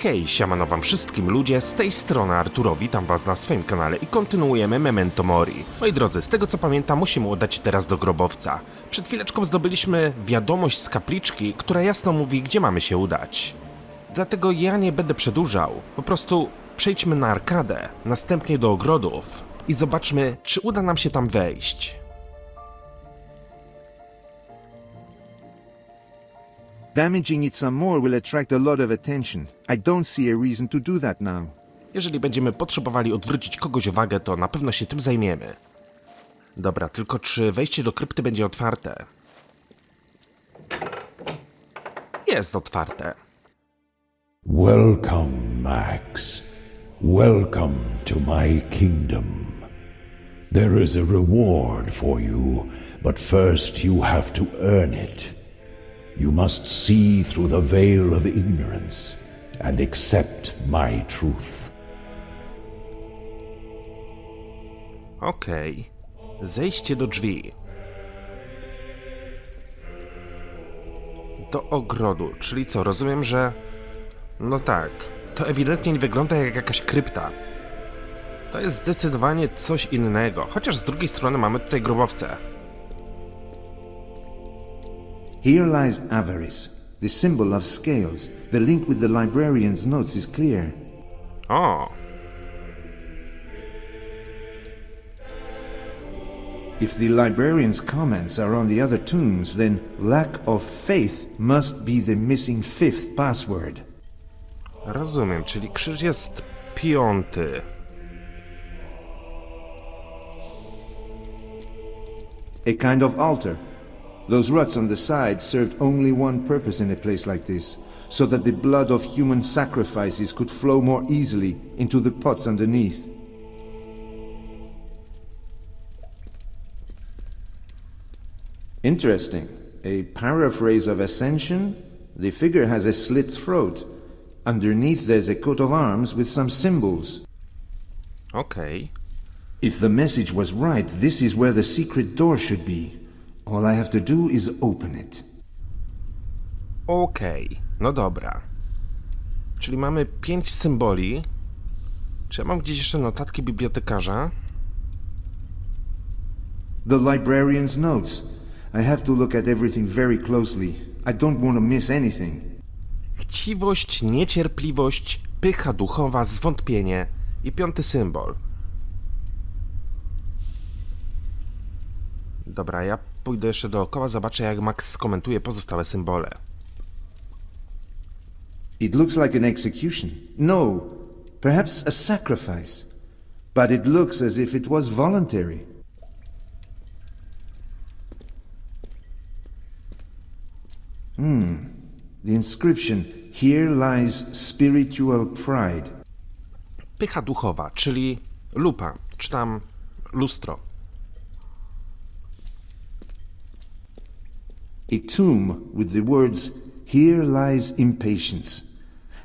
Hej, siemano wam wszystkim ludzie, z tej strony Arturo, witam was na swoim kanale i kontynuujemy Memento Mori. Moi drodzy, z tego co pamiętam musimy udać teraz do grobowca. Przed chwileczką zdobyliśmy wiadomość z kapliczki, która jasno mówi, gdzie mamy się udać. Dlatego ja nie będę przedłużał, po prostu przejdźmy na arkadę, następnie do ogrodów i zobaczmy, czy uda nam się tam wejść. Damaging it some more will attract a lot of attention. I don't see a reason to do that now. Jeżeli będziemy potrzebowali odwrócić kogoś uwagę, to na pewno się tym zajmiemy. Dobra, tylko czy wejście do krypty będzie otwarte? Jest otwarte. Welcome, Max. Welcome to my kingdom. There is a reward for you, but first you have to earn it. You must see through the veil of ignorance and accept my truth. Okej. Zejście do drzwi. Do ogrodu, czyli co, rozumiem, że... No tak, to ewidentnie nie wygląda jak jakaś krypta. To jest zdecydowanie coś innego, chociaż z drugiej strony mamy tutaj grobowce. Here lies avarice, the symbol of scales. The link with the librarian's notes is clear. O! If the librarian's comments are on the other tombs, then lack of faith must be the missing fifth password. Rozumiem, czyli krzyż jest piąty. A kind of altar. Those ruts on the side served only one purpose in a place like this, so that the blood of human sacrifices could flow more easily into the pots underneath. Interesting. A paraphrase of Ascension? The figure has a slit throat. Underneath there's a coat of arms with some symbols. Okej. If the message was right, this is where the secret door should be. All I have to do is open it. Okej, no dobra. Czyli mamy 5 symboli. Czy ja mam gdzieś jeszcze notatki bibliotekarza? The librarian's notes. I have to look at everything very closely. I don't want to miss anything. Chciwość, niecierpliwość, pycha duchowa, zwątpienie i 5 symbol. Dobra, ja pójdę jeszcze dookoła, zobaczę jak Max skomentuje pozostałe symbole. It looks like an execution. No, perhaps a sacrifice. But it looks as if it was voluntary. The inscription, here lies spiritual pride. Pycha duchowa, czyli lupa, czy tam lustro. A tomb with the words, here lies impatience.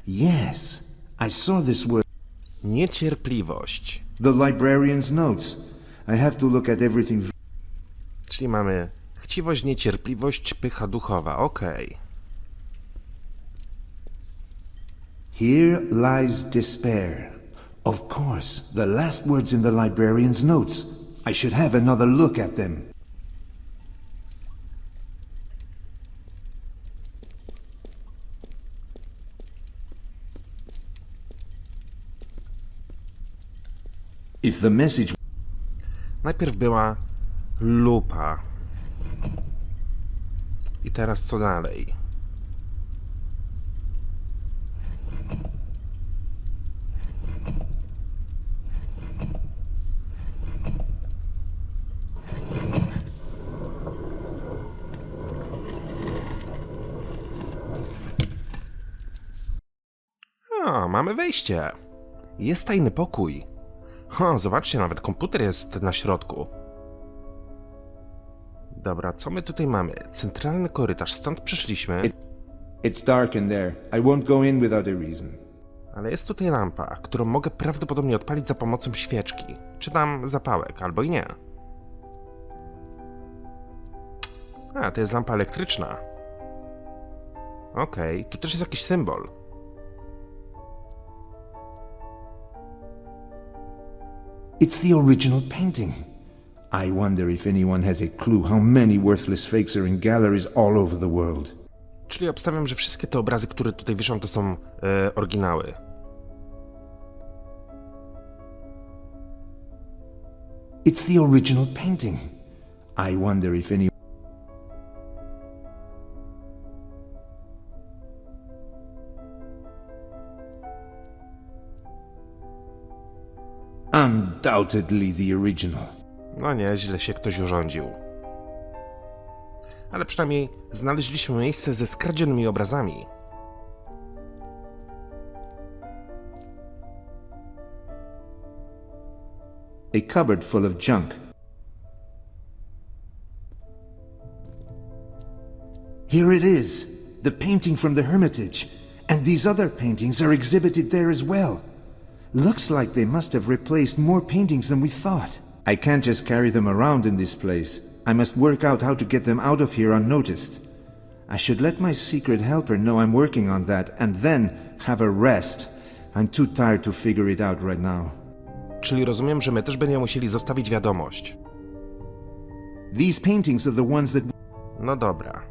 Yes, I saw this word. Niecierpliwość. The librarian's notes. I have to look at everything. Czyli mamy chciwość, niecierpliwość, pycha duchowa, okej. Here lies despair. Of course, the last words in the librarian's notes. I should have another look at them. If the message... Najpierw była lupa. I teraz co dalej? O, mamy wejście. Jest tajny pokój. O, zobaczcie, nawet komputer jest na środku. Dobra, co my tutaj mamy? Centralny korytarz, stąd przyszliśmy. It's dark in there. I won't go in without a reason. Ale jest tutaj lampa, którą mogę prawdopodobnie odpalić za pomocą świeczki. Czy tam zapałek, albo i nie. A, to jest lampa elektryczna. Okej, tu też jest jakiś symbol. It's the original painting. I wonder if anyone has a clue how many worthless fakes are in galleries all over the world. Czyli obstawiam, że wszystkie te obrazy, które tutaj wiszą, to są oryginały. It's the original painting. I wonder if anyone... Undoubtedly the original. No nie, źle się ktoś urządził. Ale przynajmniej znaleźliśmy miejsce ze skradzionymi obrazami. A cupboard full of junk. Here it is, the painting from the Hermitage, and these other paintings are exhibited there as well. Looks like they must have replaced more paintings than we thought. I can't just carry them around in this place. I must work out how to get them out of here unnoticed. I should let my secret helper know I'm working on that and then have a rest. I'm too tired to figure it out right now. Czyli rozumiem, że my też będziemy musieli zostawić wiadomość. These paintings are the ones that... No dobra.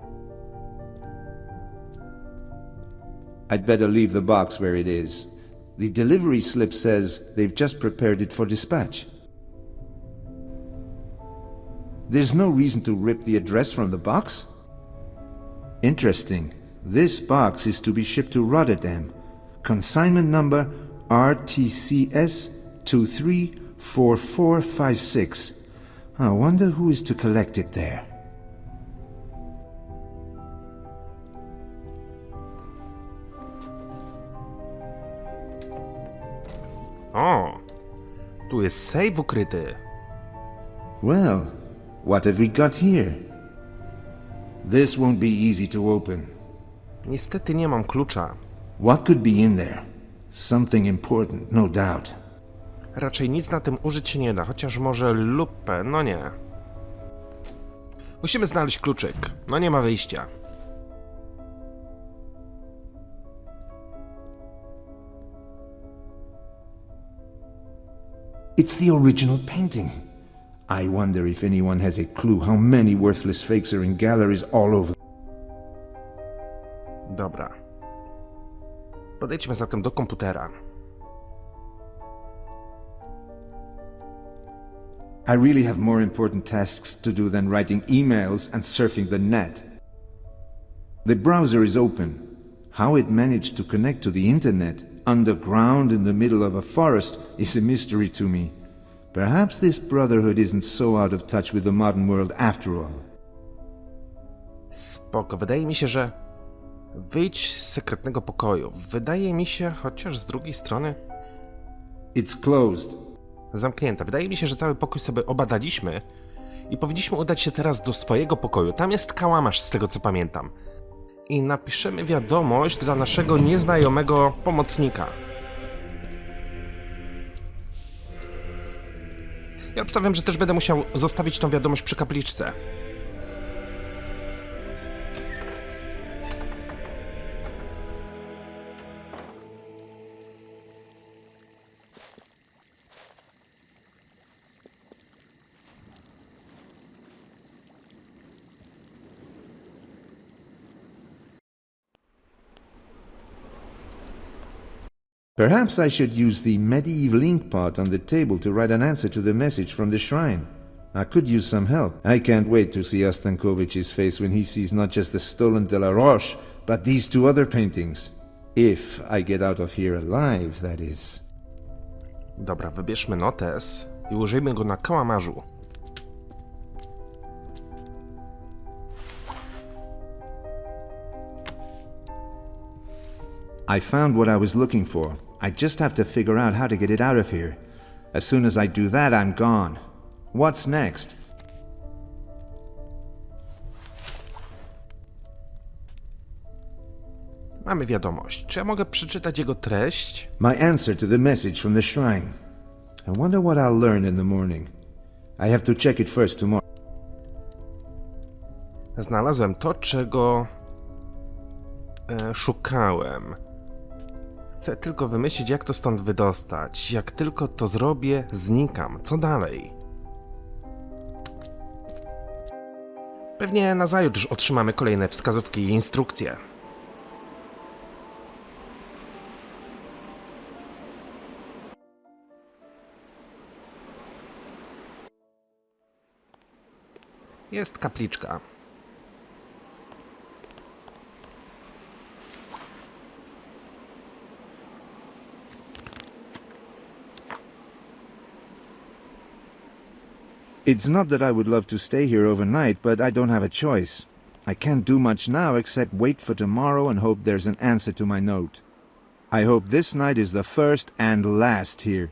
I'd better leave the box where it is. The delivery slip says they've just prepared it for dispatch. There's no reason to rip the address from the box? Interesting. This box is to be shipped to Rotterdam. Consignment number RTCS 234456. I wonder who is to collect it there. O! Tu jest save ukryty. Well, what have we got here? This won't be easy to open. Niestety nie mam klucza. What could be in there? Something important, no doubt. Raczej nic na tym użyć się nie da, chociaż może lupę, no nie. Musimy znaleźć kluczyk. No nie ma wyjścia. It's the original painting. I wonder if anyone has a clue how many worthless fakes are in galleries all over. Dobra. Podejdźmy zatem do komputera. I really have more important tasks to do than writing emails and surfing the net. The browser is open. How it managed to connect to the internet, underground in the middle of a forest, is a mystery to me. Perhaps this brotherhood isn't so out of touch with the modern world after all. Spoko, wydaje mi się, że... Wyjdź z sekretnego pokoju. Wydaje mi się, chociaż z drugiej strony... It's closed. Zamknięta. Wydaje mi się, że cały pokój sobie obadaliśmy i powinniśmy udać się teraz do swojego pokoju. Tam jest kałamarz, z tego co pamiętam. I napiszemy wiadomość dla naszego nieznajomego pomocnika. Ja obstawiam, że też będę musiał zostawić tą wiadomość przy kapliczce. Perhaps I should use the medieval ink pot on the table to write an answer to the message from the shrine. I could use some help. I can't wait to see Ostankovich's face when he sees not just the stolen De La Roche, but these two other paintings. If I get out of here alive, that is. Dobra, wybierzmy notes i użyjmy go na kałamarzu. I found what I was looking for. I just have to figure out how to get it out of here. As soon as I do that, I'm gone. What's next? Mamy wiadomość. Czy ja mogę przeczytać jego treść? My answer to the message from the shrine. I wonder what I'll learn in the morning. I have to check it first tomorrow. Znalazłem to, czego szukałem. Chcę tylko wymyślić, jak to stąd wydostać. Jak tylko to zrobię, znikam. Co dalej? Pewnie nazajutrz otrzymamy kolejne wskazówki i instrukcje. Jest kapliczka. It's not that I would love to stay here overnight, but I don't have a choice. I can't do much now except wait for tomorrow and hope there's an answer to my note. I hope this night is the first and last here.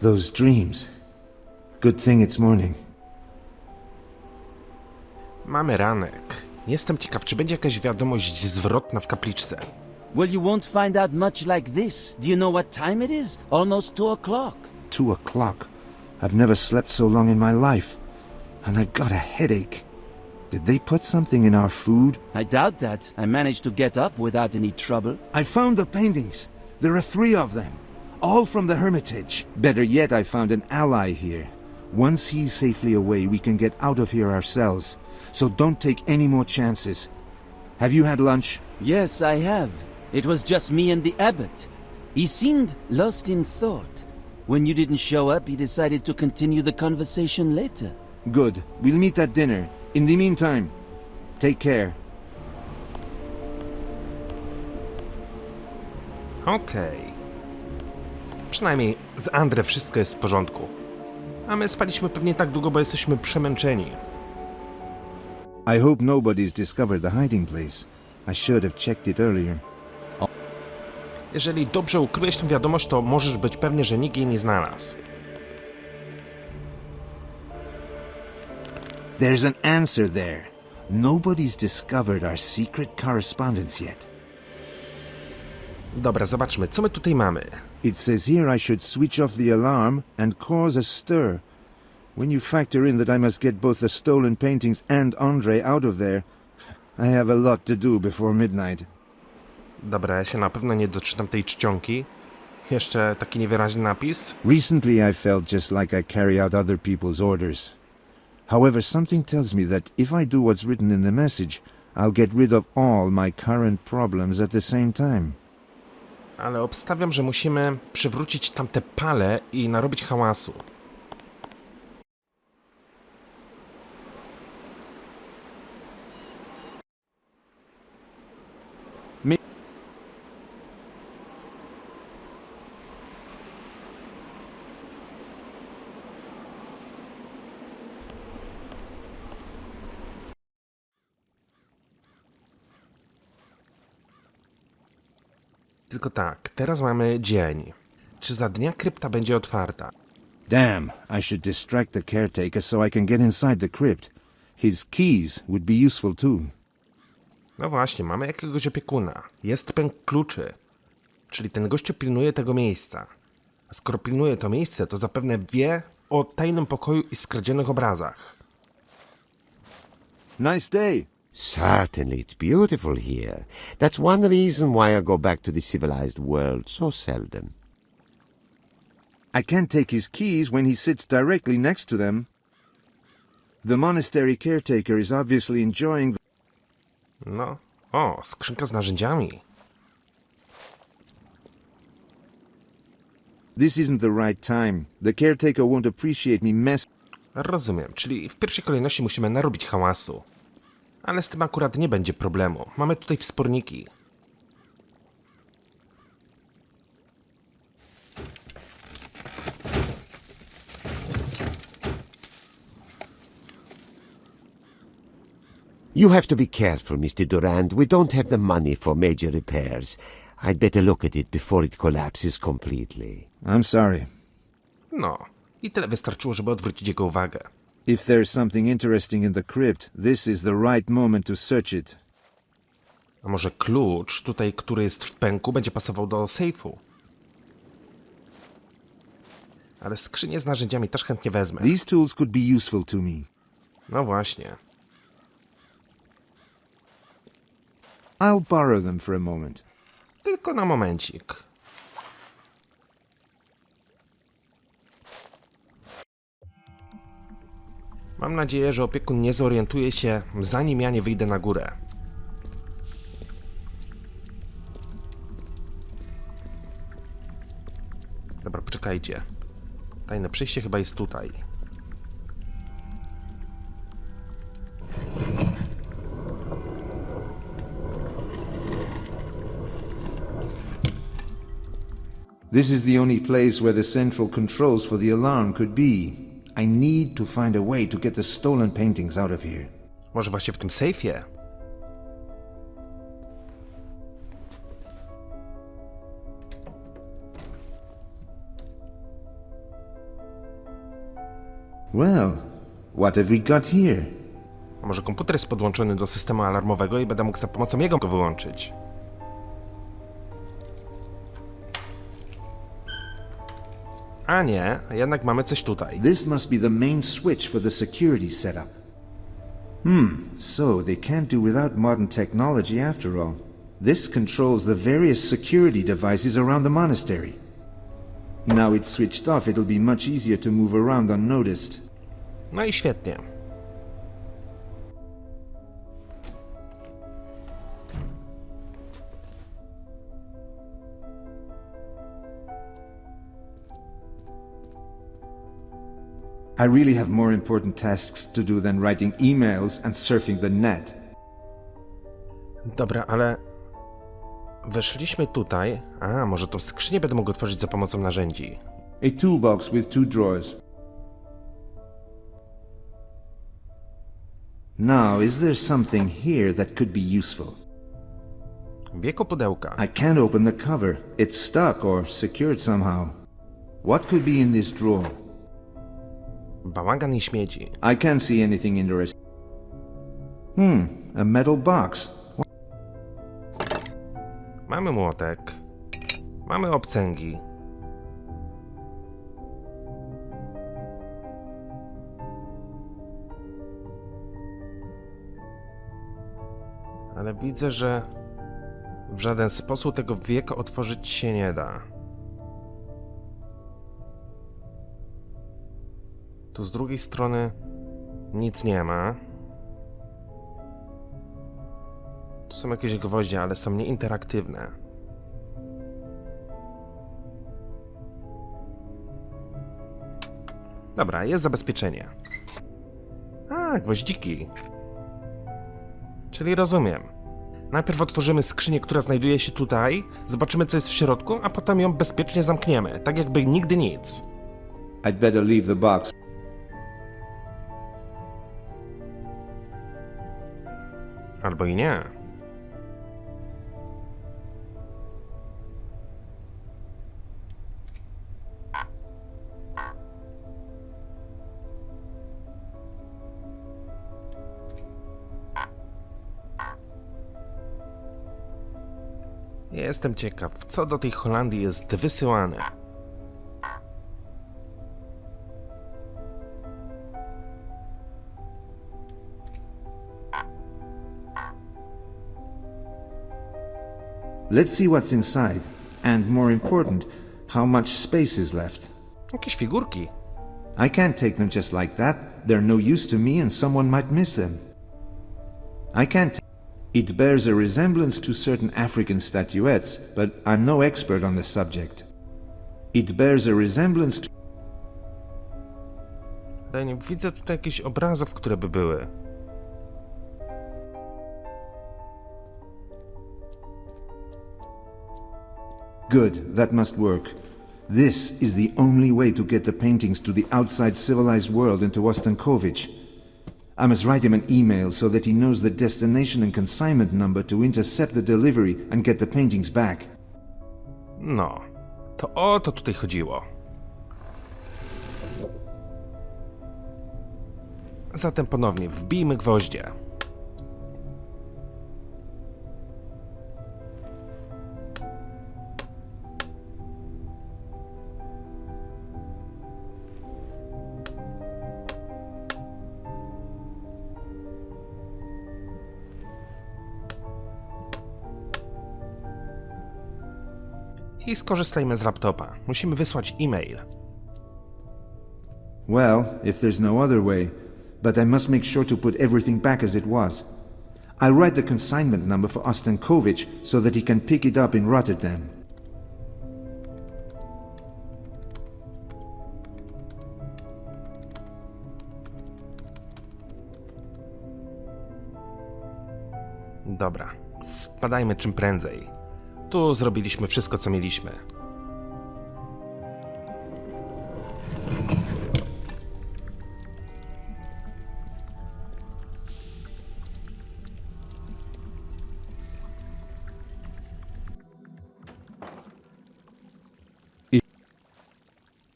Those dreams. Good thing it's morning. Mamy ranek. Jestem ciekaw, czy będzie jakaś wiadomość zwrotna w kapliczce. Well, you won't find out much like this. Do you know what time it is? Almost 2 o'clock. 2 o'clock. I've never slept so long in my life. And I've got a headache. Did they put something in our food? I doubt that. I managed to get up without any trouble. I found the paintings. There are 3 of them. All from the Hermitage. Better yet, I found an ally here. Once he's safely away, we can get out of here ourselves. So don't take any more chances. Have you had lunch? Yes, I have. It was just me and the abbot. He seemed lost in thought. When you didn't show up, he decided to continue the conversation later. Good. We'll meet at dinner. In the meantime, take care. Okej. Przynajmniej z Andre wszystko jest w porządku. A my spaliśmy pewnie tak długo, bo jesteśmy przemęczeni. I hope nobody's discovered the hiding place. I should have checked it earlier. Jeżeli dobrze ukryłeś tę wiadomość, to możesz być pewny, że nikt jej nie znalazł. There's an answer there. Nobody's discovered our secret correspondence yet. Dobra, zobaczmy, co my tutaj mamy. It says here I should switch off the alarm and cause a stir. When you factor in that I must get both the stolen paintings and Andre out of there, I have a lot to do before midnight. Dobra, ja się na pewno nie doczytam tej czcionki. Jeszcze taki niewyraźny napis. Recently I felt just like I carry out other people's orders. However, something tells me that if I do what's written in the message, I'll get rid of all my current problems at the same time. Ale obstawiam, że musimy przywrócić tamte pale i narobić hałasu. Tylko tak, teraz mamy dzień. Czy za dnia krypta będzie otwarta? Damn, I should distract the caretaker so I can get inside the crypt. His keys would be useful too. No właśnie, mamy jakiegoś opiekuna. Jest pęk kluczy. Czyli ten gościu pilnuje tego miejsca. A skoro pilnuje to miejsce, to zapewne wie o tajnym pokoju i skradzionych obrazach. Nice day. Certainly, it's beautiful here. That's one reason why I go back to the civilized world so seldom. I can't take his keys when he sits directly next to them. The monastery caretaker is obviously enjoying No, o, skrzynka z narzędziami. This isn't the right time. The caretaker won't appreciate me Rozumiem, czyli w pierwszej kolejności musimy narobić hałasu. Ale z tym akurat nie będzie problemu. Mamy tutaj wsporniki. You have to be careful, Mr. Durand. We don't have the money for major repairs. I'd better look at it before it collapses completely. I'm sorry. No, i tyle wystarczyło, żeby odwrócić jego uwagę. If there's something interesting in the crypt, this is the right moment to search it. A może klucz tutaj, który jest w pęku, będzie pasował do sejfu? Ale skrzynię z narzędziami też chętnie wezmę. These tools could be useful to me. No właśnie. I'll borrow them for a moment. Tylko na momencik. Mam nadzieję, że opiekun nie zorientuje się, zanim ja nie wyjdę na górę. Dobra, poczekajcie. Tajne przejście chyba jest tutaj. This is the only place where the central controls for the alarm could be. I need to find a way to get the stolen paintings out of here. Może właśnie w tym sejfie? Well, what have we got here? A może komputer jest podłączony do systemu alarmowego i będę mógł za pomocą jego go wyłączyć? A nie, jednak mamy coś tutaj. This must be the main switch for the security setup. So they can't do without modern technology after all. This controls the various security devices around the monastery. Now it's switched off, it'll be much easier to move around unnoticed. No i świetnie. I really have more important tasks to do than writing emails and surfing the net. Dobra, ale... Weszliśmy tutaj... A, może tą skrzynię będę mógł otworzyć za pomocą narzędzi. A toolbox with 2 drawers. Now, is there something here that could be useful? Wieko pudełka. I can't open the cover. It's stuck or secured somehow. What could be in this drawer? Bałagan i śmieci. I can't see anything interesting. A metal box. Mamy młotek. Mamy obcęgi. Ale widzę, że w żaden sposób tego wieka otworzyć się nie da. Tu z drugiej strony nic nie ma. Tu są jakieś gwoździe, ale są nieinteraktywne. Dobra, jest zabezpieczenie. A, gwoździki. Czyli rozumiem. Najpierw otworzymy skrzynię, która znajduje się tutaj, zobaczymy, co jest w środku, a potem ją bezpiecznie zamkniemy, tak jakby nigdy nic. I'd better leave the box. Albo i nie. Jestem ciekaw, co do tej Holandii jest wysyłane. Let's see what's inside. And more important, how much space is left. Jakieś figurki. I can't take them just like that. They're no use to me and someone might miss them. I can't. It bears a resemblance to certain African statuettes, but I'm no expert on the subject. It bears a resemblance to... Ale nie widzę tutaj jakichś obrazów, które by były. Good, that must work. This is the only way to get the paintings to the outside civilized world into Ostankovich. I must write him an email so that he knows the destination and consignment number to intercept the delivery and get the paintings back. No, to o to tutaj chodziło. Zatem ponownie wbijmy gwoździe. I skorzystajmy z laptopa. Musimy wysłać e-mail. Well, if there's no other way, but I must make sure to put everything back as it was. I'll write the consignment number for Ostankowicz so that he can pick it up in Rotterdam. Dobra, spadajmy czym prędzej. Tu zrobiliśmy wszystko, co mieliśmy.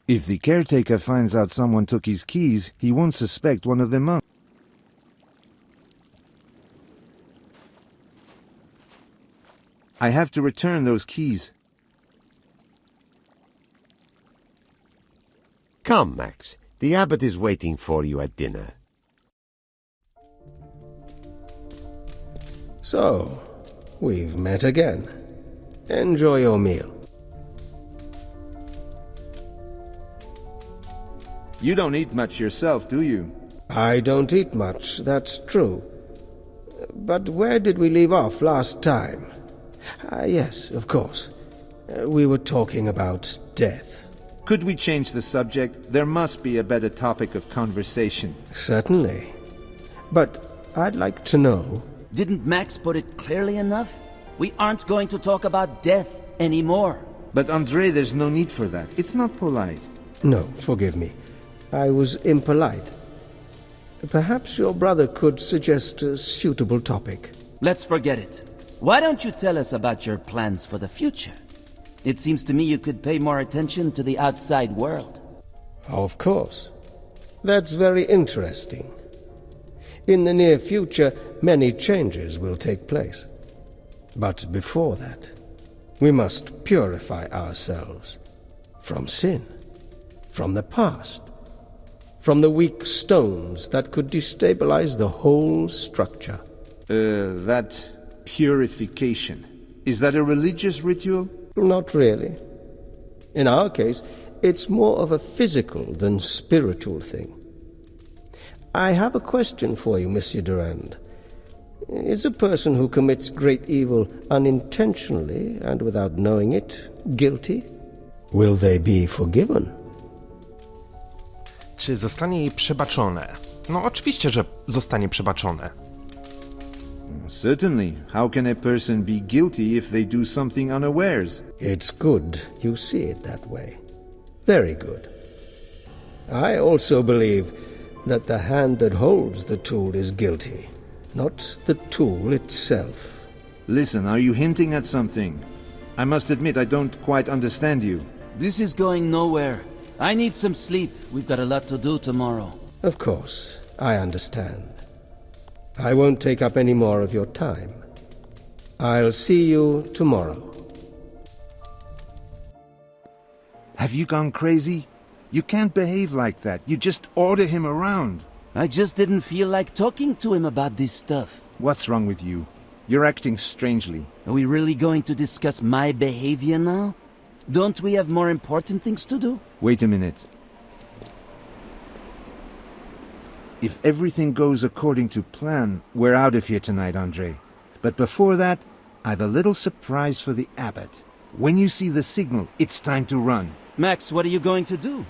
If the caretaker finds out someone took his keys, he won't suspect one of the monks. I have to return those keys. Come, Max. The abbot is waiting for you at dinner. So, we've met again. Enjoy your meal. You don't eat much yourself, do you? I don't eat much, that's true. But where did we leave off last time? Yes, of course. We were talking about death. Could we change the subject? There must be a better topic of conversation. Certainly. But I'd like to know... Didn't Max put it clearly enough? We aren't going to talk about death anymore. But Andrei, there's no need for that. It's not polite. No, forgive me. I was impolite. Perhaps your brother could suggest a suitable topic. Let's forget it. Why don't you tell us about your plans for the future? It seems to me you could pay more attention to the outside world. Of course. That's very interesting. In the near future, many changes will take place. But before that, we must purify ourselves from sin, from the past, from the weak stones that could destabilize the whole structure. That purification. Is that a religious ritual? Not really. In our case, it's more of a physical than spiritual thing. I have a question for you, Monsieur Durand. Is a person who commits great evil unintentionally and without knowing it guilty? Will they be forgiven? Czy zostanie jej przebaczone? No oczywiście, że zostanie przebaczone. Certainly. How can a person be guilty if they do something unawares? It's good you see it that way. Very good. I also believe that the hand that holds the tool is guilty, not the tool itself. Listen, are you hinting at something? I must admit I don't quite understand you. This is going nowhere. I need some sleep. We've got a lot to do tomorrow. Of course, I understand. I won't take up any more of your time. I'll see you tomorrow. Have you gone crazy? You can't behave like that. You just order him around. I just didn't feel like talking to him about this stuff. What's wrong with you? You're acting strangely. Are we really going to discuss my behavior now? Don't we have more important things to do? Wait a minute. If everything goes according to plan, we're out of here tonight, Andrei. But before that, I've a little surprise for the abbot. When you see the signal, it's time to run. Max, what are you going to do?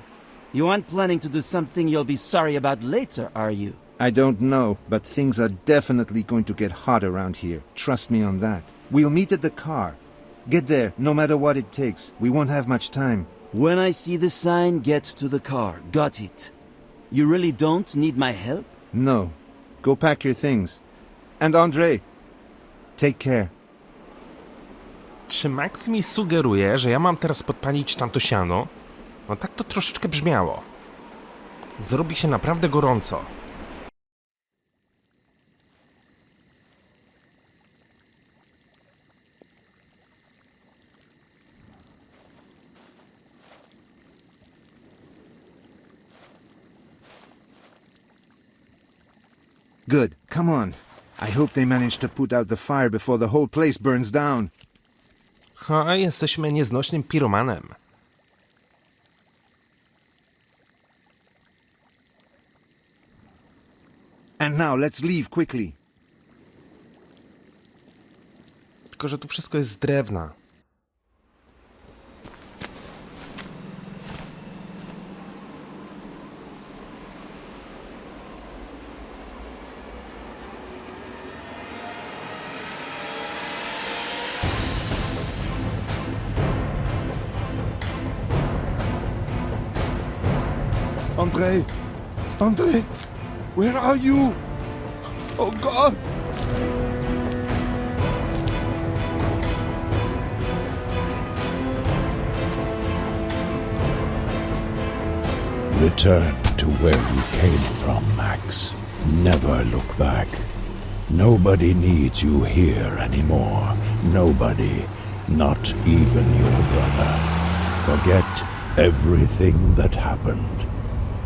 You aren't planning to do something you'll be sorry about later, are you? I don't know, but things are definitely going to get hot around here. Trust me on that. We'll meet at the car. Get there, no matter what it takes. We won't have much time. When I see the sign, get to the car. Got it. You really don't need my help? No. Go pack your things. And Andrei, take care. Czy Max mi sugeruje, że ja mam teraz podpalić tamto siano? No tak to troszeczkę brzmiało. Zrobi się naprawdę gorąco. Good. Come on. I hope they manage to put out the fire before the whole place burns down. Ha, jesteśmy nieznośnym piromanem. And now let's leave quickly. Tylko że tu wszystko jest z drewna. André! André! Where are you? Oh God! Return to where you came from, Max. Never look back. Nobody needs you here anymore. Nobody. Not even your brother. Forget everything that happened.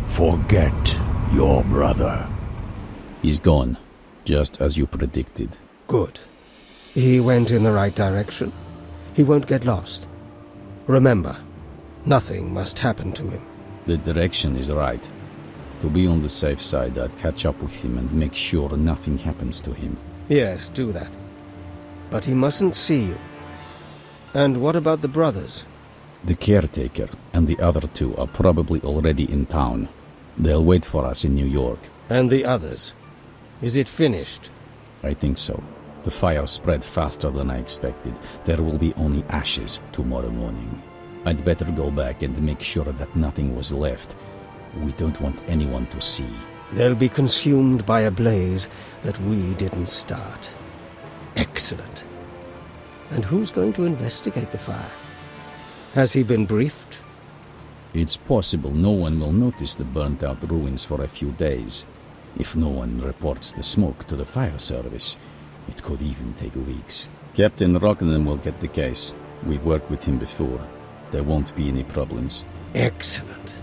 Forget your brother. He's gone, just as you predicted. Good. He went in the right direction. He won't get lost. Remember, nothing must happen to him. The direction is right. To be on the safe side, I'd catch up with him and make sure nothing happens to him. Yes, do that. But he mustn't see you. And what about the brothers? The caretaker and the other two are probably already in town. They'll wait for us in New York. And the others? Is it finished? I think so. The fire spread faster than I expected. There will be only ashes tomorrow morning. I'd better go back and make sure that nothing was left. We don't want anyone to see. They'll be consumed by a blaze that we didn't start. Excellent. And who's going to investigate the fire? Has he been briefed? It's possible no one will notice the burnt-out ruins for a few days. If no one reports the smoke to the fire service, it could even take weeks. Captain Rockenden will get the case. We've worked with him before. There won't be any problems. Excellent.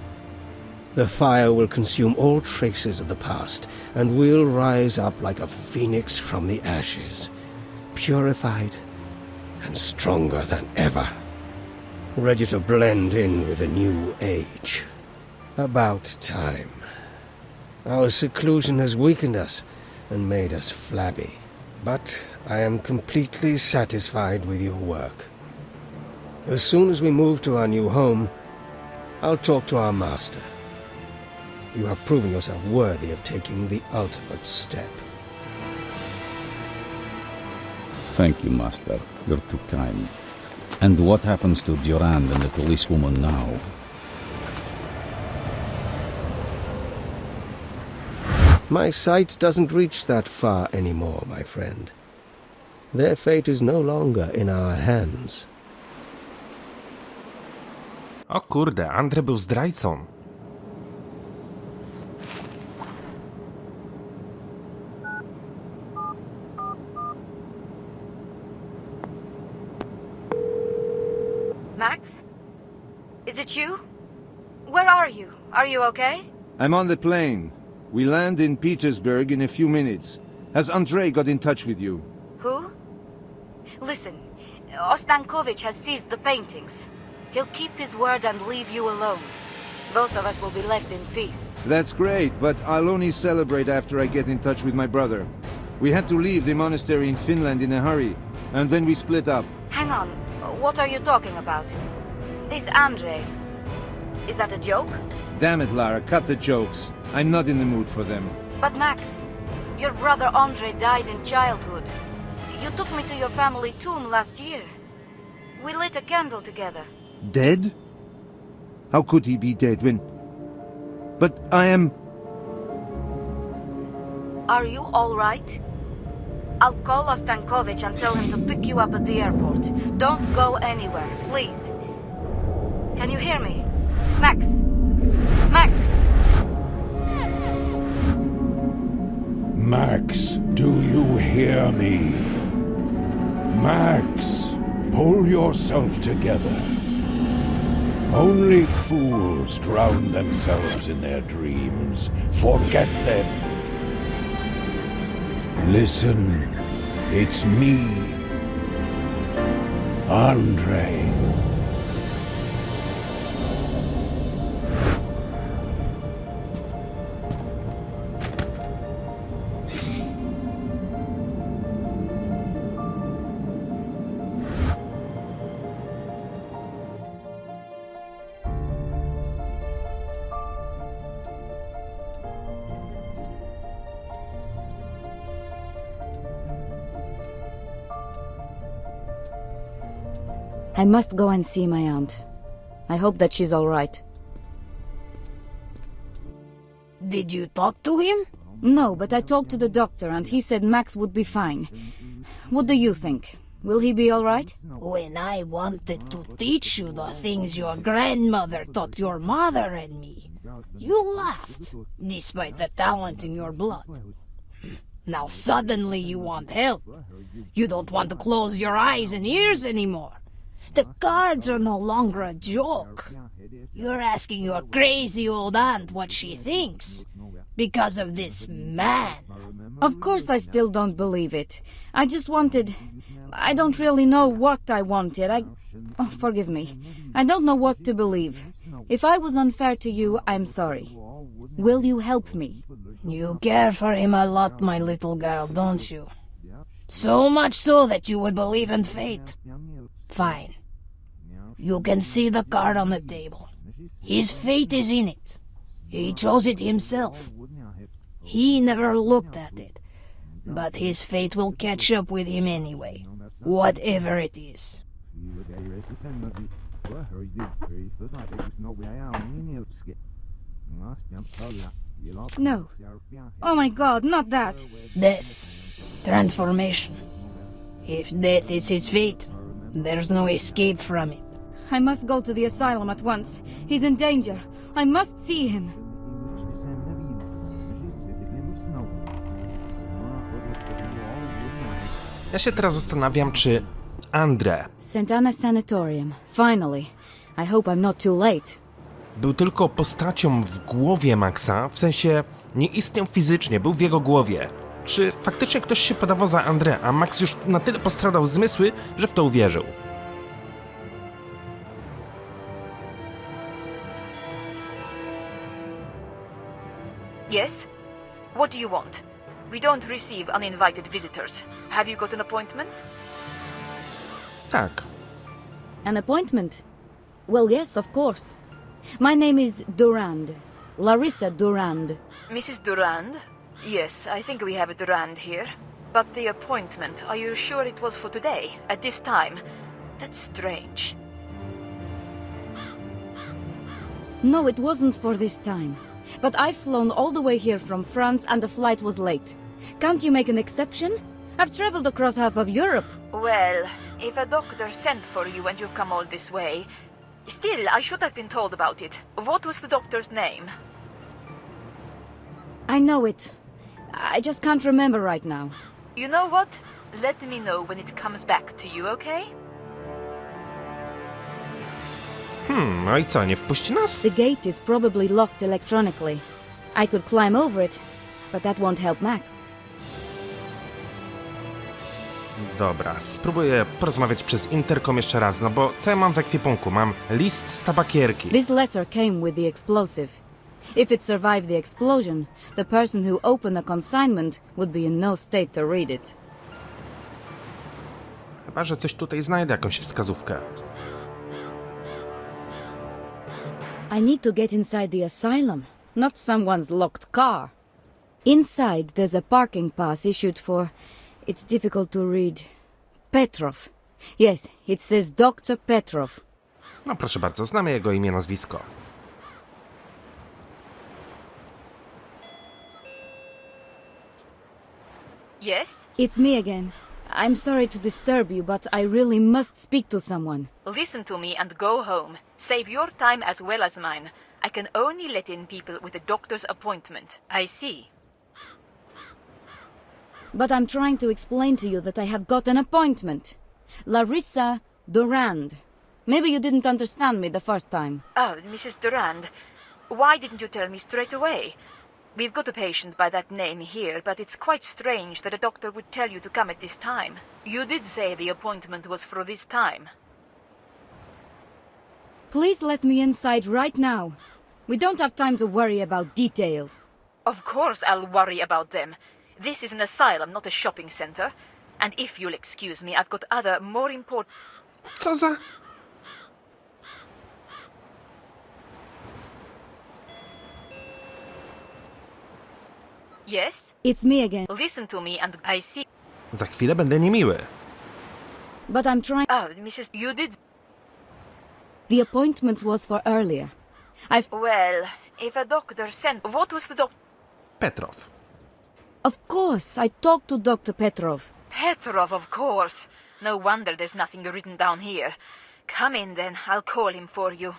The fire will consume all traces of the past, and we'll rise up like a phoenix from the ashes, purified and stronger than ever, ready to blend in with a new age. About time. Our seclusion has weakened us and made us flabby, but I am completely satisfied with your work. As soon as we move to our new home, I'll talk to our master. You have proven yourself worthy of taking the ultimate step. Thank you, Master. You're too kind. And what happens to Durand and the policewoman now? My sight doesn't reach that far anymore, my friend. Their fate is no longer in our hands. O kurde, Andre był zdrajcą. Max? Is it you? Where are you? Are you okay? I'm on the plane. We land in Petersburg in a few minutes. Has Andrei got in touch with you? Who? Listen, Ostankovich has seized the paintings. He'll keep his word and leave you alone. Both of us will be left in peace. That's great, but I'll only celebrate after I get in touch with my brother. We had to leave the monastery in Finland in a hurry, and then we split up. Hang on, what are you talking about? This Andrei. Is that a joke? Damn it, Lara, cut the jokes. I'm not in the mood for them. But Max, your brother Andrei died in childhood. You took me to your family tomb last year. We lit a candle together. Dead? How could he be dead when... But I am... Are you all right? I'll call Ostankovich and tell him to pick you up at the airport. Don't go anywhere, please. Can you hear me? Max? Max? Max, do you hear me? Max, pull yourself together. Only fools drown themselves in their dreams. Forget them. Listen, it's me. Andre. I must go and see my aunt. I hope that she's all right. Did you talk to him? No, but I talked to the doctor and he said Max would be fine. What do you think? Will he be all right? When I wanted to teach you the things your grandmother taught your mother and me, you laughed, despite the talent in your blood. Now suddenly you want help. You don't want to close your eyes and ears anymore. The cards are no longer a joke. You're asking your crazy old aunt what she thinks because of this man. Of course I still don't believe it. I just wanted... I don't really know what I wanted. Oh, forgive me. I don't know what to believe. If I was unfair to you, I'm sorry. Will you help me? You care for him a lot, my little girl, don't you? So much so that you would believe in fate. Fine. You can see the card on the table. His fate is in it. He chose it himself. He never looked at it. But his fate will catch up with him anyway, whatever it is. No. Oh my god, not that. Death. Transformation. If death is his fate, there's no escape from it. I must go to the asylum at once. He's in danger. I must see him. Ja się teraz zastanawiam, czy Andre St. Anna Sanatorium. Finally. I hope I'm not too late. był tylko postacią w głowie Maxa, w sensie nie istniał fizycznie, był w jego głowie. Czy faktycznie ktoś się podawał za Andre, a Max już na tyle postradał zmysły, że w to uwierzył? Yes? What do you want? We don't receive uninvited visitors. Have you got an appointment? Tak. An appointment? Well, yes, of course. My name is Durand. Larisa Durand. Mrs. Durand? Yes, I think we have a Durand here. But the appointment, are you sure it was for today, at this time? That's strange. No, it wasn't for this time. But I've flown all the way here from France and the flight was late. Can't you make an exception? I've traveled across half of Europe. Well, if a doctor sent for you and you've come all this way... Still, I should have been told about it. What was the doctor's name? I know it. I just can't remember right now. You know what? Let me know when it comes back to you, okay? No i co, nie wpuści nas? The gate is probably locked electronically. I could climb over it, but that won't help Max. Dobra, spróbuję porozmawiać przez interkom jeszcze raz, no bo co ja mam w ekwipunku? Mam list z tabakierki. This letter came with the explosive. If it survived the explosion, the person who opened the consignment would be in no state to read it. Chyba że coś tutaj znajdę, jakąś wskazówkę. I need to get inside the asylum, not someone's locked car. Inside, there's a parking pass issued for... It's difficult to read. Petrov. Yes, it says Dr. Petrov. No proszę bardzo, znamy jego imię, nazwisko. Yes? It's me again. I'm sorry to disturb you, but I really must speak to someone. Listen to me and go home. Save your time as well as mine. I can only let in people with a doctor's appointment. I see. But I'm trying to explain to you that I have got an appointment. Larisa Durand. Maybe you didn't understand me the first time. Oh, Mrs. Durand. Why didn't you tell me straight away? We've got a patient by that name here, but it's quite strange that a doctor would tell you to come at this time. You did say the appointment was for this time. Please let me inside right now. We don't have time to worry about details. Of course I'll worry about them. This is an asylum, not a shopping center. And if you'll excuse me, I've got other, more important... Co za... Yes? It's me again. Listen to me and I see... Za chwilę będę niemiły. But I'm trying... Oh, Mrs. You did... The appointment was for earlier. Well, if a doctor sent... What was the Petrov. Of course, I talked to Dr. Petrov. Petrov, of course. No wonder there's nothing written down here. Come in then, I'll call him for you.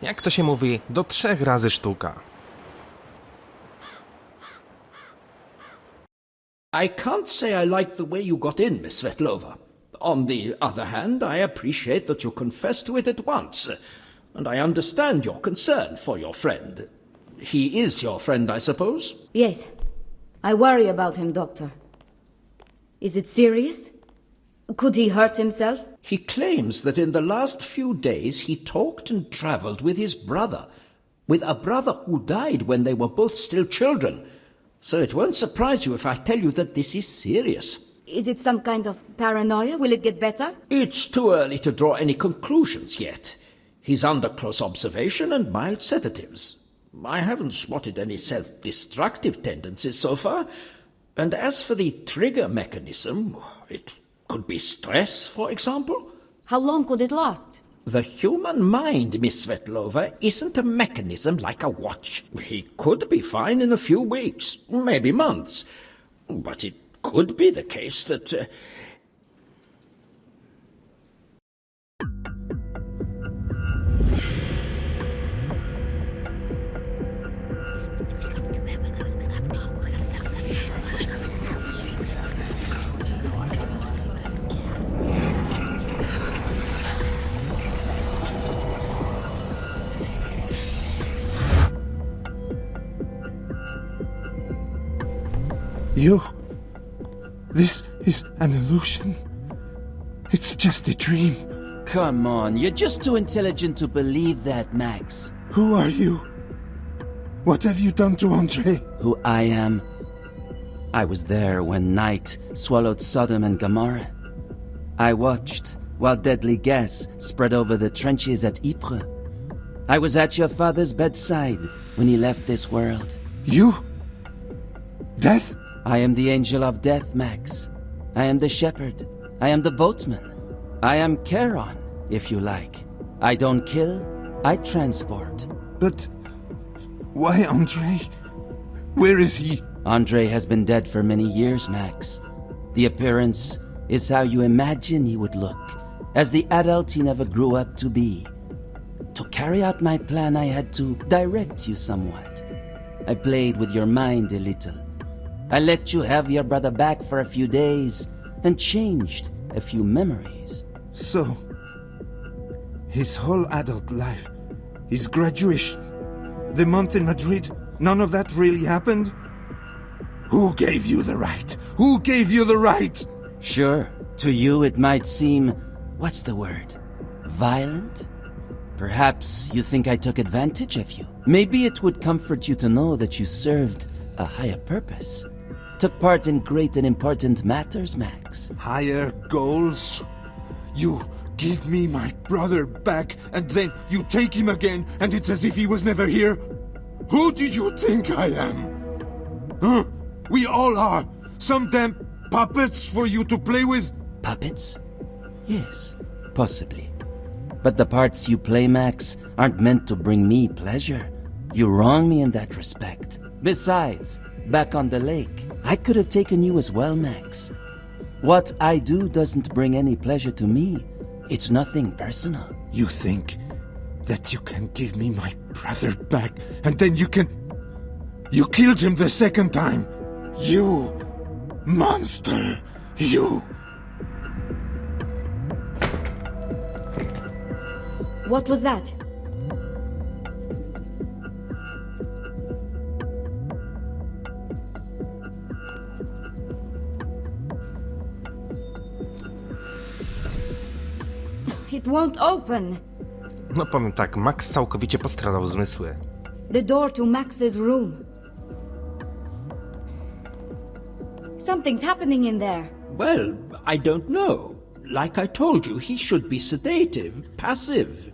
Jak to się mówi, do 3 razy sztuka. I can't say I like the way you got in, Miss Svetlova. On the other hand, I appreciate that you confessed to it at once, and I understand your concern for your friend. He is your friend, I suppose? Yes. I worry about him, Doctor. Is it serious? Could he hurt himself? He claims that in the last few days he talked and traveled with his brother, with a brother who died when they were both still children. So it won't surprise you if I tell you that this is serious. Is it some kind of paranoia? Will it get better? It's too early to draw any conclusions yet. He's under close observation and mild sedatives. I haven't spotted any self-destructive tendencies so far. And as for the trigger mechanism, it could be stress, for example. How long could it last? The human mind, Miss Svetlova, isn't a mechanism like a watch. He could be fine in a few weeks, maybe months. But it could be the case that... You... This is an illusion. It's just a dream. Come on, you're just too intelligent to believe that, Max. Who are you? What have you done to Andre? Who I am? I was there when night swallowed Sodom and Gomorrah. I watched while deadly gas spread over the trenches at Ypres. I was at your father's bedside when he left this world. You? Death? I am the angel of death, Max. I am the shepherd. I am the boatman. I am Charon, if you like. I don't kill, I transport. But... why Andre? Where is he? Andre has been dead for many years, Max. The appearance is how you imagine he would look, as the adult he never grew up to be. To carry out my plan, I had to direct you somewhat. I played with your mind a little. I let you have your brother back for a few days and changed a few memories. So... his whole adult life, his graduation, the month in Madrid, none of that really happened? Who gave you the right? Who gave you the right? Sure, to you it might seem, what's the word, violent? Perhaps you think I took advantage of you. Maybe it would comfort you to know that you served a higher purpose. Took part in great and important matters, Max. Higher goals? You give me my brother back, and then you take him again, and it's as if he was never here? Who do you think I am? Huh? We all are. Some damn puppets for you to play with? Puppets? Yes, possibly. But the parts you play, Max, aren't meant to bring me pleasure. You wrong me in that respect. Besides, back on the lake, I could have taken you as well, Max. What I do doesn't bring any pleasure to me. It's nothing personal. You think that you can give me my brother back, and then you can... You killed him the second time! You... monster! You... What was that? It won't open. No powiem tak, Max całkowicie postradał zmysły. The door to Max's room. Something's happening in there. Well, I don't know. Like I told you, he should be sedative, passive.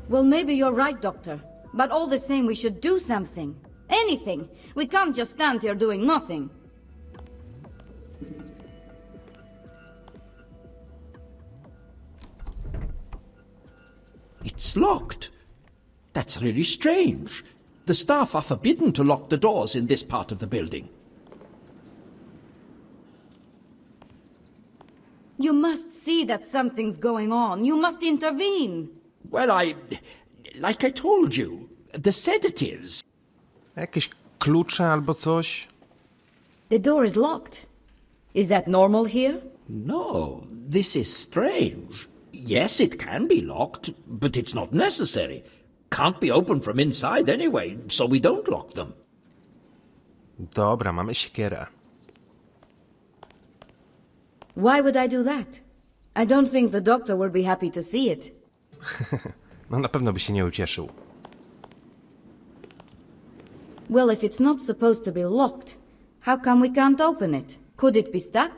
Well, maybe you're right, Doctor. But all the same, we should do something. Anything. We can't just stand here doing nothing. It's locked. That's really strange. The staff are forbidden to lock the doors in this part of the building. You must see that something's going on. You must intervene. Well, like I told you, the sedatives. Jakieś klucze albo coś? The door is locked. Is that normal here? No, this is strange. Yes, it can be locked, but it's not necessary. Can't be opened from inside anyway, so we don't lock them. Dobra, mamy siekierę. Why would I do that? I don't think the doctor will be happy to see it. No na pewno by się nie ucieszył. Well, if it's not supposed to be locked, how come we can't open it? Could it be stuck?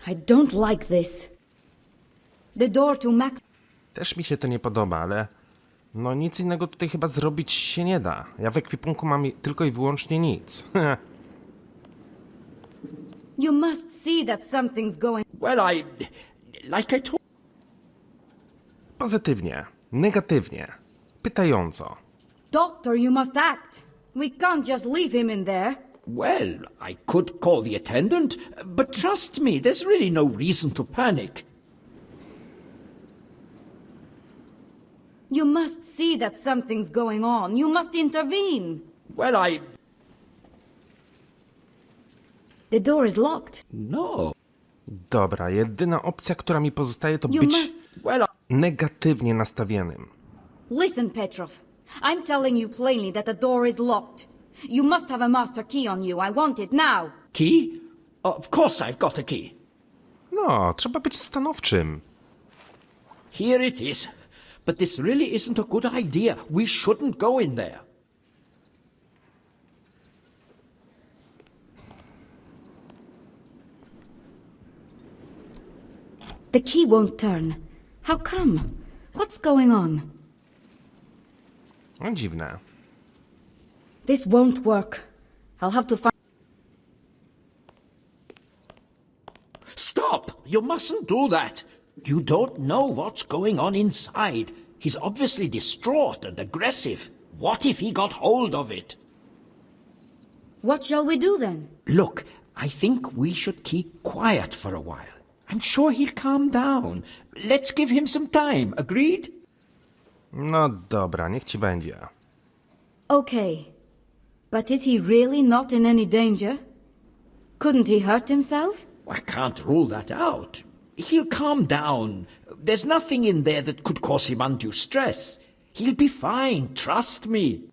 I don't like this. The door to Max... Też mi się to nie podoba, ale no nic innego tutaj chyba zrobić się nie da. Ja w ekwipunku mam tylko i wyłącznie nic. You must see that something's going... Well, like I told... Pozytywnie, negatywnie, pytająco. Doctor, you must act. We can't just leave him in there. Well, I could call the attendant, but trust me, there's really no reason to panic. You must see that something's going on. You must intervene. Well, The door is locked. No. Dobra, jedyna opcja, która mi pozostaje, to You być Well, negatywnie nastawionym. Listen, Petrov. I'm telling you plainly that the door is locked. You must have a master key on you. I want it now. Key? Of course I've got a key. No, trzeba być stanowczym. Here it is. But this really isn't a good idea. We shouldn't go in there. The key won't turn. How come? What's going on? No, dziwne. This won't work. I'll have to find... Stop! You mustn't do that. You don't know what's going on inside. He's obviously distraught and aggressive. What if he got hold of it? What shall we do then? Look, I think we should keep quiet for a while. I'm sure he'll calm down. Let's give him some time, agreed? No dobra, niech ci będzie. Okay. But is he really not in any danger? Couldn't he hurt himself? I can't rule that out. He'll calm down. There's nothing in there that could cause him undue stress. He'll be fine, trust me.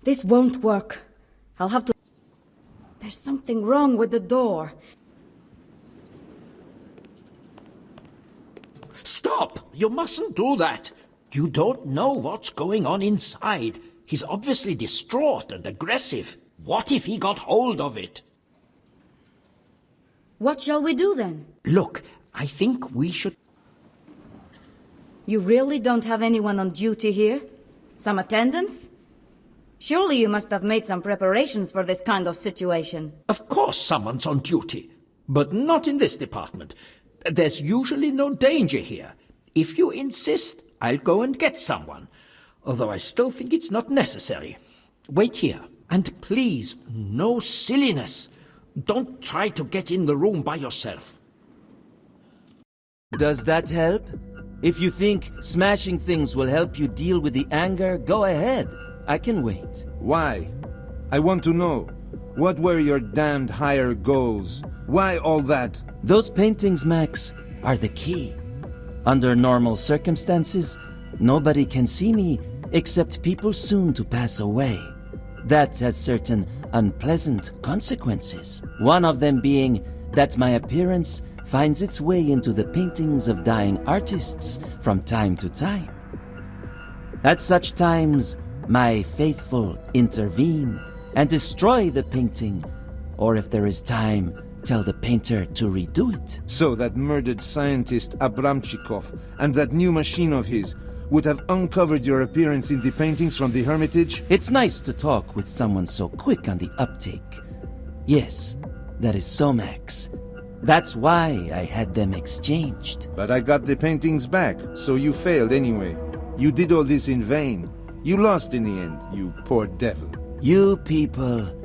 This won't work. I'll have to... There's something wrong with the door. Stop! You mustn't do that. You don't know what's going on inside. He's obviously distraught and aggressive. What if he got hold of it? What shall we do then? Look, I think we should... You really don't have anyone on duty here? Some attendants? Surely you must have made some preparations for this kind of situation. Of course someone's on duty, but not in this department. There's usually no danger here. If you insist, I'll go and get someone. Although I still think it's not necessary. Wait here. And please, no silliness. Don't try to get in the room by yourself. Does that help? If you think smashing things will help you deal with the anger, go ahead. I can wait. Why? I want to know. What were your damned higher goals? Why all that? Those paintings, Max, are the key. Under normal circumstances, nobody can see me except people soon to pass away. That has certain unpleasant consequences. One of them being that my appearance finds its way into the paintings of dying artists from time to time. At such times, my faithful intervene and destroy the painting, or if there is time, tell the painter to redo it. So that murdered scientist Abramchikov and that new machine of his would have uncovered your appearance in the paintings from the Hermitage? It's nice to talk with someone so quick on the uptake. Yes, that is so, Max. That's why I had them exchanged. But I got the paintings back, so you failed anyway. You did all this in vain. You lost in the end, you poor devil. You people.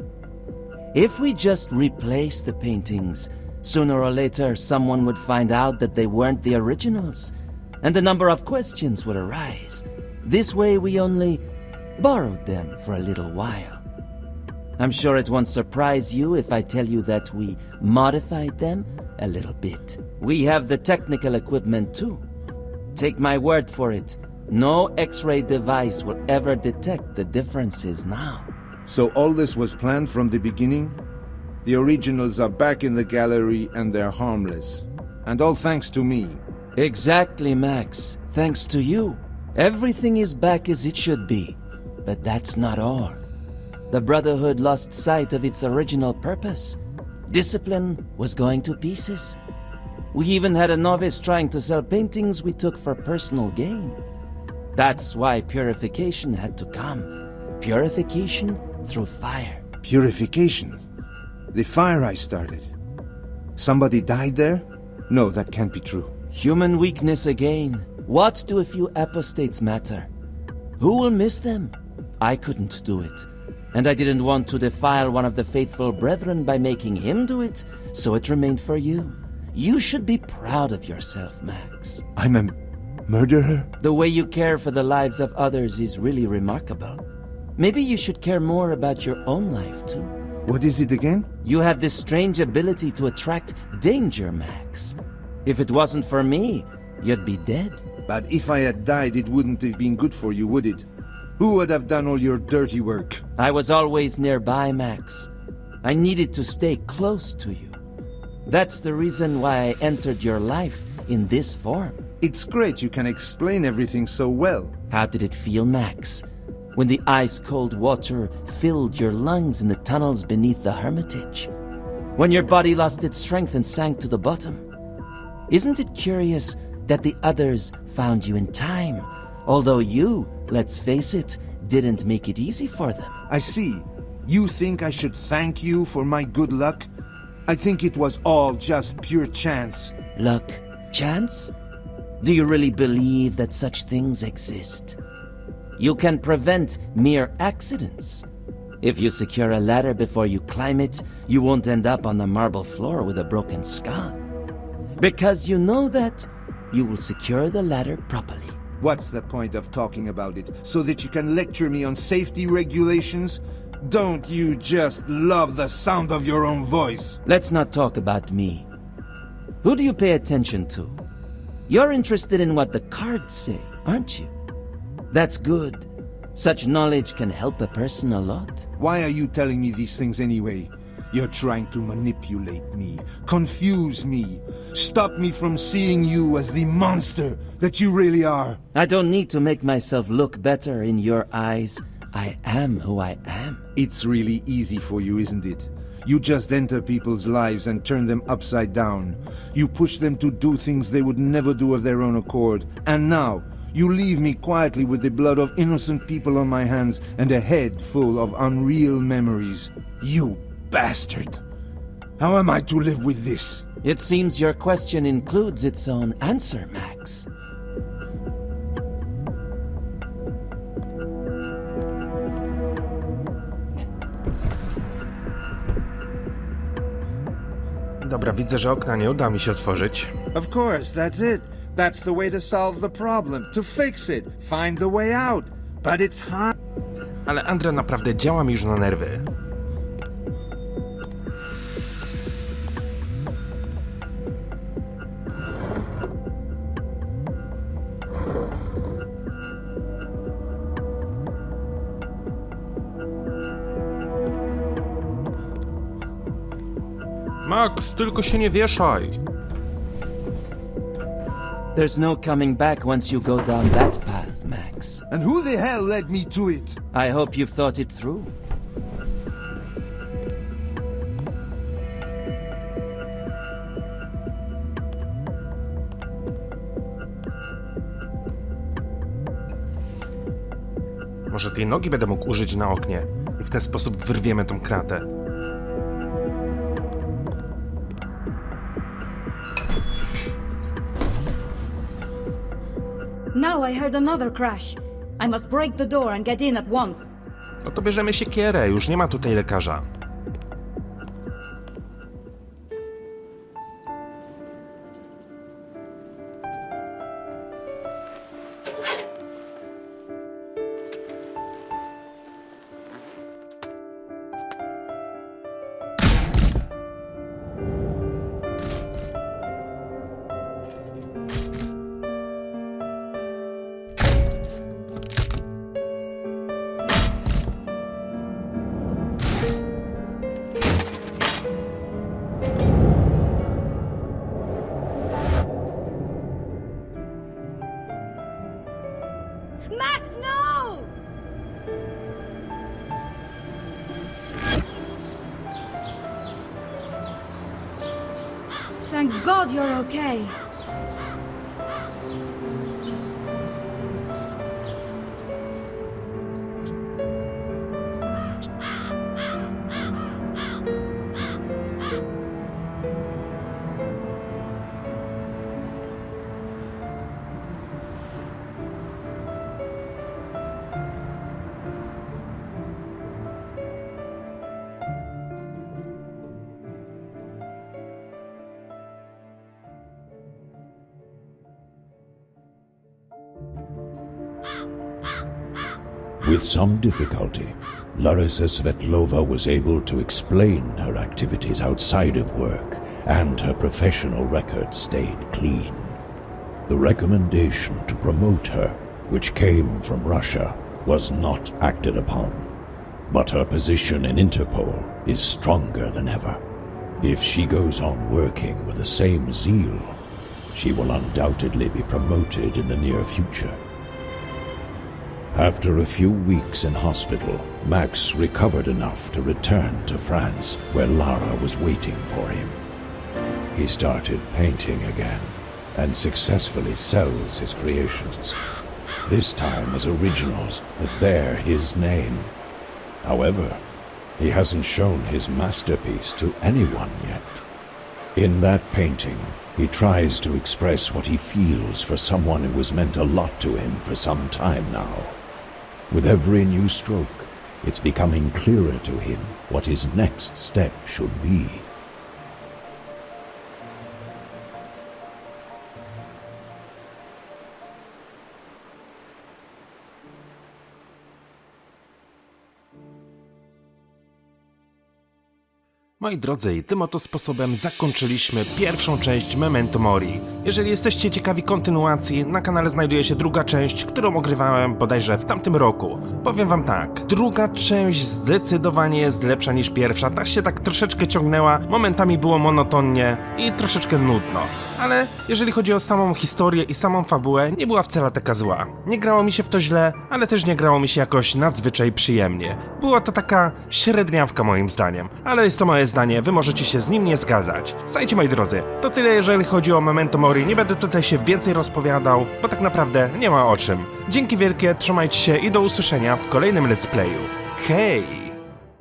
If we just replace the paintings, sooner or later someone would find out that they weren't the originals, and a number of questions would arise. This way we only borrowed them for a little while. I'm sure it won't surprise you if I tell you that we modified them a little bit. We have the technical equipment too. Take my word for it, no X-ray device will ever detect the differences now. So all this was planned from the beginning? The originals are back in the gallery and they're harmless. And all thanks to me. Exactly, Max. Thanks to you. Everything is back as it should be. But that's not all. The Brotherhood lost sight of its original purpose. Discipline was going to pieces. We even had a novice trying to sell paintings we took for personal gain. That's why purification had to come. Purification through fire. Purification? The fire I started. Somebody died there? No, that can't be true. Human weakness again. What do a few apostates matter? Who will miss them? I couldn't do it. And I didn't want to defile one of the faithful brethren by making him do it, so it remained for you. You should be proud of yourself, Max. I'm a murderer? The way you care for the lives of others is really remarkable. Maybe you should care more about your own life, too. What is it again? You have this strange ability to attract danger, Max. If it wasn't for me, you'd be dead. But if I had died, it wouldn't have been good for you, would it? Who would have done all your dirty work? I was always nearby, Max. I needed to stay close to you. That's the reason why I entered your life in this form. It's great you can explain everything so well. How did it feel, Max, when the ice-cold water filled your lungs in the tunnels beneath the Hermitage? When your body lost its strength and sank to the bottom? Isn't it curious that the others found you in time, although you, let's face it, didn't make it easy for them? I see. You think I should thank you for my good luck? I think it was all just pure chance. Luck? Chance? Do you really believe that such things exist? You can prevent mere accidents. If you secure a ladder before you climb it, you won't end up on the marble floor with a broken skull. Because you know that, you will secure the ladder properly. What's the point of talking about it? So that you can lecture me on safety regulations? Don't you just love the sound of your own voice? Let's not talk about me. Who do you pay attention to? You're interested in what the cards say, aren't you? That's good. Such knowledge can help a person a lot. Why are you telling me these things anyway? You're trying to manipulate me, confuse me, stop me from seeing you as the monster that you really are. I don't need to make myself look better in your eyes. I am who I am. It's really easy for you, isn't it? You just enter people's lives and turn them upside down. You push them to do things they would never do of their own accord. And now, you leave me quietly with the blood of innocent people on my hands and a head full of unreal memories. You bastard! How am I to live with this? It seems your question includes its own answer, Max. Dobra, widzę, że okna nie uda mi się otworzyć. Of course, that's it. That's the way to solve the problem. To fix it. Find the way out. But it's hard. Ale Andre naprawdę działa mi już na nerwy. Max, tylko się nie wieszaj. There's no coming back once you go down that path, Max. And who the hell led me to it? I hope you've thought it through. Może tej nogi będę mógł użyć na oknie i w ten sposób wyrwiemy tą kratę. Now I heard another crash. I must break the door and get in at once. No to bierzemy siekierę, już nie ma tutaj lekarza. Max, no! Thank God you're okay. With some difficulty, Larisa Svetlova was able to explain her activities outside of work, and her professional record stayed clean. The recommendation to promote her, which came from Russia, was not acted upon, but her position in Interpol is stronger than ever. If she goes on working with the same zeal, she will undoubtedly be promoted in the near future. After a few weeks in hospital, Max recovered enough to return to France, where Lara was waiting for him. He started painting again, and successfully sells his creations, this time as originals that bear his name. However, he hasn't shown his masterpiece to anyone yet. In that painting, he tries to express what he feels for someone who has meant a lot to him for some time now. With every new stroke, it's becoming clearer to him what his next step should be. Moi drodzy, i tym oto sposobem zakończyliśmy pierwszą część Memento Mori. Jeżeli jesteście ciekawi kontynuacji, na kanale znajduje się druga część, którą ogrywałem bodajże w tamtym roku. Powiem wam tak, druga część zdecydowanie jest lepsza niż pierwsza, ta się tak troszeczkę ciągnęła, momentami było monotonnie i troszeczkę nudno. Ale jeżeli chodzi o samą historię i samą fabułę, nie była wcale taka zła. Nie grało mi się w to źle, ale też nie grało mi się jakoś nadzwyczaj przyjemnie. Była to taka średniawka moim zdaniem, ale jest to moje zdanie, wy możecie się z nim nie zgadzać. Słuchajcie moi drodzy, to tyle jeżeli chodzi o Memento Mori, nie będę tutaj się więcej rozpowiadał, bo tak naprawdę nie ma o czym. Dzięki wielkie, trzymajcie się i do usłyszenia w kolejnym let's playu. Hej!